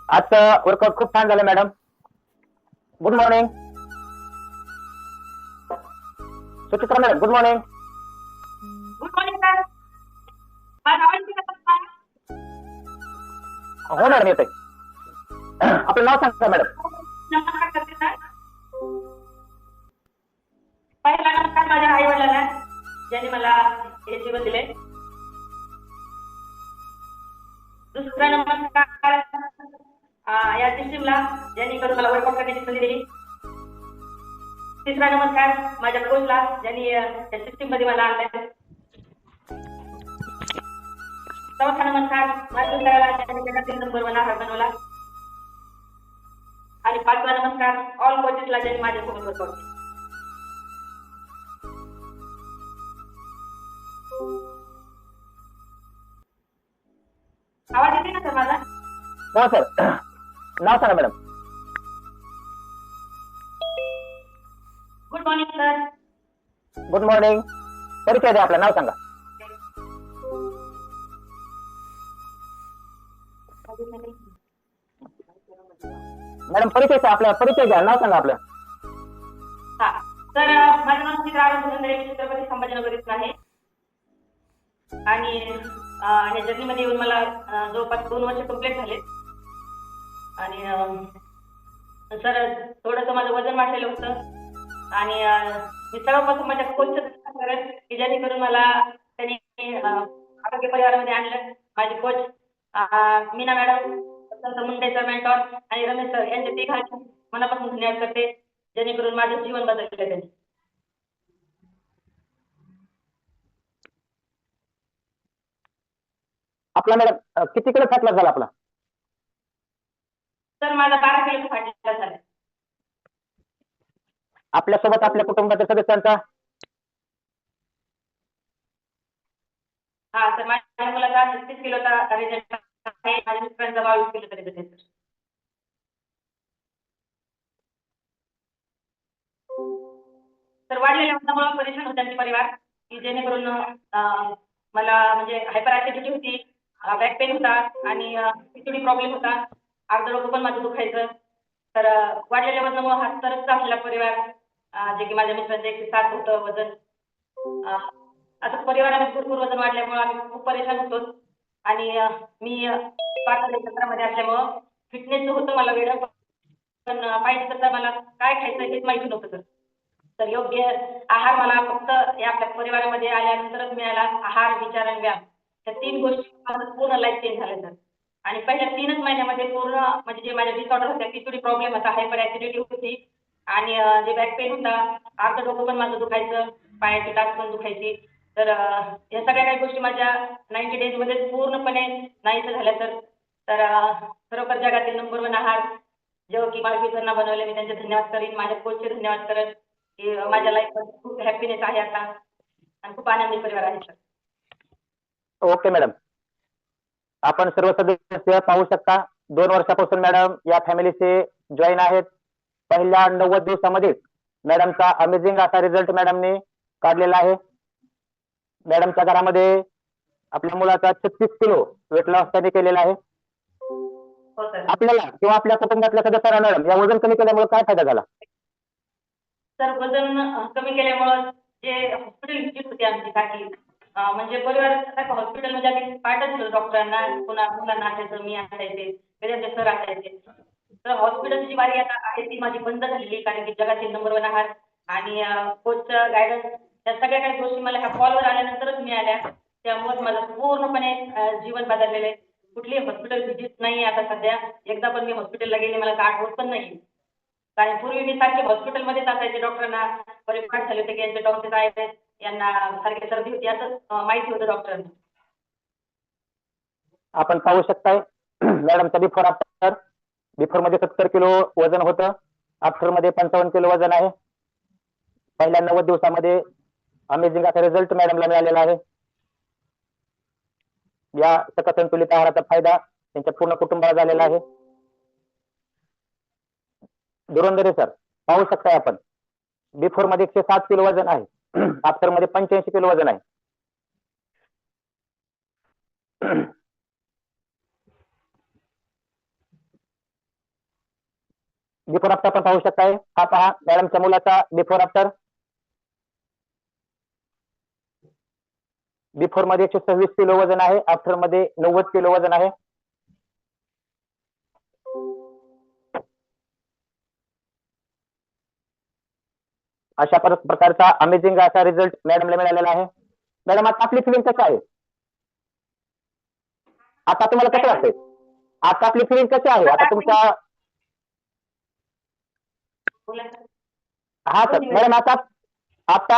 आजचं वर्कआउट खूप छान झालं madam. Good morning Suchitra madam. Good morning. Good morning sir. माझा आवाज येतो का? हो मॅडम येते. आपलं नाव सांगा मॅडम. नमस्कार करते सर. पहिला नमस्कार माझ्या आई वडिलांना ज्यांनी मला हे जीवन दिले. दुसरा नमस्कार या सिस्टीमला ज्यांनी करून मला वर्कआउट करण्याची संधी दिली. तिसरा नमस्कार माझ्या कोचला ज्यांनी या सिस्टीम मध्ये मला आणलं. चौथा नमस्कार माझ्या ज्यांनी जगातील नंबर 1 आहार बनवला. आणि पाचवा नमस्कार ऑल कोचेसला ज्यांनी माझ्यासोबत वर्कआउट केलं. आवाज येते ना सर माझा? हो सर. नाव सांगा madam. Good morning sir. Good morning. परिचय द्या आपलं. नाव सांगा. मॅडम परिचय आपला परिचय द्या. नाव सांगा आपलं. हा तर माझं नाव चित्रा धनंजय. मी छत्रपती संभाजीनगर इथून आहे. आणि या जर्नीमध्ये येऊन मला जवळपास 2 वर्ष कंप्लीट झाले. आणि सर थोडंसं माझं वजन वाढलेलं होतं आणि मी सर्वप्रथम माझ्या कोचचं करेन की जेणेकरून मला त्यांनी आरोग्य परिवारामध्ये आणलं. माझे कोच मीना मॅडम, वसंत मुंडे सर मेंटॉर आणि रमेश सर यांचे तिघांचे मनापासून धन्यवाद करते जेणेकरून माझं जीवन बदललं त्यांनी. आपला मॅडम किती किलो फॅट लॉस झाला आपला? सर माझा 12 किलो फॅट लॉस झाला. आपल्यासोबत आपल्या कुटुंबाच्या सदस्यांचा? हा सर माझ्या मुलाचा 36 किलोचा रिझल्ट आहे. माझ्या मिस्टरांचा 22 किलोचा रिझल्ट आहे सर. तर वाढलेल्या वजनामुळे परेशान होते आमचे परिवार की जेणेकरून मला म्हणजे हायपर ऍसिडिटी होती, बॅक पेन होता आणि पीसीओडी प्रॉब्लेम होता. अर्ध डोकं पण माझं दुखायचं. तर वाढलेल्या वजनामुळे हा तरच झालेला परिवार जे की माझ्या मिस्टरांचं 107 होतं वजन. आता परिवारामध्ये भरपूर वजन वाढल्यामुळे आम्ही खूप परेशान होतो. आणि मी पाठाच्या क्षेत्रामध्ये असल्यामुळं फिटनेस जो होतं मला वेगळं पण पाहिजे तसं मला काय खायचं हेच माहिती नव्हतं. तर योग्य आहार मला फक्त या आपल्या परिवारामध्ये आल्यानंतरच मिळाला. आहार, विचार आणि व्यायाम या 3 गोष्टी माझं पूर्ण लाईफ चेंज झालं सर. आणि पहिल्या 3च महिन्यामध्ये पूर्ण म्हणजे जे माझे डिसऑर्डर होते, पीसीओडी प्रॉब्लेम होता, हायपर ऍसिडिटी होती आणि जे बॅक पेन होता, अर्ध डोकं पण माझं दुखायचं, पायाची टाच पण दुखायची. तर या सगळ्या काही गोष्टी माझ्या 90 डेजमध्ये पूर्णपणे नाहीसं झाल्या सर. तर खरोखर जगातील नंबर 1 आहार जेव्हा की मला सरांना बनवले, मी त्यांचे धन्यवाद करीन. माझ्या कोचचे धन्यवाद करेन की माझ्या लाईफमध्ये खूप हॅपीनेस आहे आता आणि खूप आनंदी परिवार आहे सर. Okay madam. आपण सर्व सदस्य पाहू शकता 2 वर्षापासून मॅडम या फॅमिलीचे जॉईन आहेत. पहिल्या 90 दिवसामध्ये मॅडमचा अमेझिंग असा रिझल्ट मॅडमने काढलेला आहे. मॅडमच्या घरामध्ये आपल्या मुलाचा 36 किलो वेट लॉस त्यांनी केलेला आहे. हो सर. आपल्याला किंवा आपल्या कुटुंबातल्या सदस्यांना मॅडम या वजन कमी केल्यामुळे काय फायदा झाला? सर वजन कमी केल्यामुळं जे हॉस्पिटल व्हिजिट होती आमची काही म्हणजे परिवार हॉस्पिटलमध्ये आम्ही पाठच होतो डॉक्टरांना. पुन्हा मुलांना असायचं, मी असायचे, कधी आमचे सर असायचे. तर हॉस्पिटलची वारी आता आहे ती माझी बंद झालेली कारण की जगातील नंबर 1 आहार आणि कोचचं गायडन्स या सगळ्या काही गोष्टी मला ह्या कॉलवर आल्यानंतरच मिळाल्या. त्यामुळे माझं पूर्णपणे जीवन बदललेलं आहे. कुठलीही हॉस्पिटल व्हिजिट नाही आता सध्या. एकदा पण मी हॉस्पिटलला गेले मला काय आठवत पण नाही. कारण पूर्वी मी सारखे हॉस्पिटलमध्येच असायचे. डॉक्टरांना परिपाठ झाले होते की यांचे टॉन्सिल आहेत, यांना सारखी सर्दी होती असं माहिती होतं डॉक्टरांना. आपण पाहू शकताय मॅडमचा बिफोर आफ्टर. बिफोर मध्ये 70 किलो वजन होतं, आफ्टर मध्ये 55 किलो वजन आहे. पहिल्या 90 दिवसामध्ये अमेझिंग असा रिझल्ट मॅडमला मिळालेला आहे. या सकसंतुलित आहाराचा फायदा त्यांच्या पूर्ण कुटुंबाला झालेला आहे. धुरंधरे सर पाहू शकताय आपण बिफोर मध्ये 107 किलो वजन आहे, आफ्टर मध्ये 85 किलो वजन आहे. बिफोर आफ्टर पण पाहू शकताय. हा पहा मॅडमच्या मुलाचा बिफोर आफ्टर. बिफोर मध्ये 126 किलो वजन आहे, आफ्टर मध्ये 90 किलो वजन आहे. अशा प्रकारचा अमेझिंग असा रिझल्ट मॅडमला मिळालेला आहे. मॅडम आता आपली फिलिंग कशी आहे? आता तुम्हाला कसं वाटतंय? आता आपली फिलिंग कशी आहे? आता तुमच्या बोला सर. हा सर मॅडम आता आता